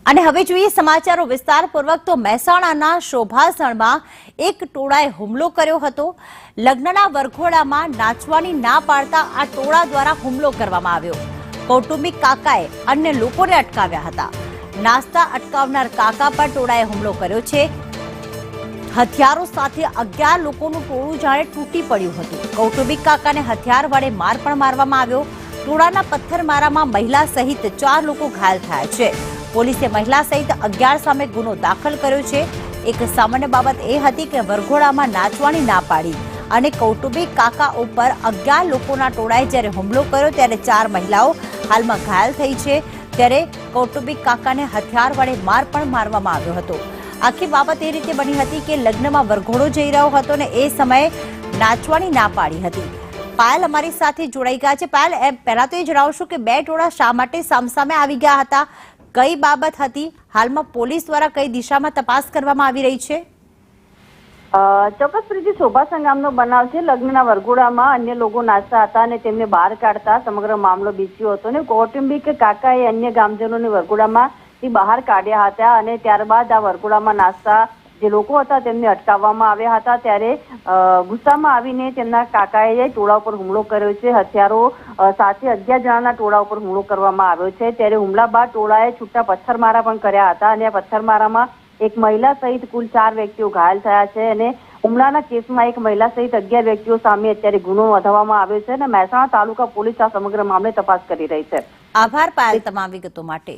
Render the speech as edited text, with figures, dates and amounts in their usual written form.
અને હવે જોઈએ સમાચારો વિસ્તારપૂર્વક તો મહેસાણાના શોભાસણમાં એક ટોળાએ હુમલો કર્યો હતો। લગ્નના વરઘોડામાં નાચવાની ના પાડતા આ ટોળા દ્વારા હુમલો કરવામાં આવ્યો। કૌટુંબિક કાકાએ અન્ય લોકોને અટકાવ્યા હતા। નાસ્તા અટકાવનાર કાકા પર ટોળાએ હુમલો કર્યો છે। હથિયારો સાથે 11 લોકોનું ટોળું જાણે તૂટી પડ્યું હતું। કૌટુંબિક કાકાને હથિયાર વડે માર પણ મારવામાં આવ્યો। ટોળાના પથ્થરમારામાં મહિલા સહિત 4 લોકો ઘાયલ થયા છે। પોલીસે મહિલા સહિત 11 સામે ગુનો દાખલ કર્યો છે। એક સામાન્ય બાબત એ હતી કે વરઘોડામાં નાચવાની ના પાડી અને કૌટુંબિક કાકા ઉપર 11 લોકોના ટોળાએ જ્યારે હુમલો કર્યો ત્યારે 4 મહિલાઓ હાલમાં ઘાયલ થઈ છે। ત્યારે કૌટુંબિક કાકાને હથિયાર વડે માર પણ મારવામાં આવ્યો હતો। આખી બાબત એ રીતે બની હતી કે લગ્નમાં વરઘોડો જઈ રહ્યો હતો ને એ સમયે નાચવાની ના પાડી હતી। પાયલ અમારી સાથે જોડાઈ ગયા છે। પાયલ, પહેલા તો એ જણાવશો કે બે ટોળા શા માટે સામસામે આવી ગયા હતા, કઈ બાબત હતી, હાલમાં પોલીસ દ્વારા કઈ દિશામાં તપાસ કરવામાં આવી રહી છે? ચોક્કસ રીતે શોભાસણ ગામનો બનાવ છે। લગ્નના વરઘોડામાં અન્ય લોકો નાચતા હતા અને તેમને બહાર કાઢતા સમગ્ર મામલો બીચ્યો હતો ને કૌટુંબિક કાકાએ અન્ય ગામજનોને વરઘોડામાંથી બહાર કાઢ્યા હતા અને ત્યારબાદ આ વરઘોડામાં નાચતા જે લોકો હતા તેમને અટકાવવામાં આવ્યા હતા। ત્યારે ગુસ્સામાં આવીને તેમના કાકાએ ટોળા ઉપર હુમલો કર્યો છે। હથિયારો સાથે 11 જણાના ટોળા ઉપર હુમલો કરવામાં આવ્યો છે। ત્યારે હુમલા બાદ ટોળાએ છૂટા પથ્થરમારા પણ કર્યા હતા અને આ પથ્થરમારામાં એક મહિલા સહિત કુલ 4 વ્યક્તિઓ ઘાયલ થયા છે અને હુમલાના કેસમાં એક મહિલા સહિત 11 વ્યક્તિઓ સામે અત્યારે ગુનો નોંધવામાં આવ્યો છે અને મહેસાણા તાલુકા પોલીસ આ સમગ્ર મામલે તપાસ કરી રહી છે। આભાર પાયલ તમામ વિગતો માટે।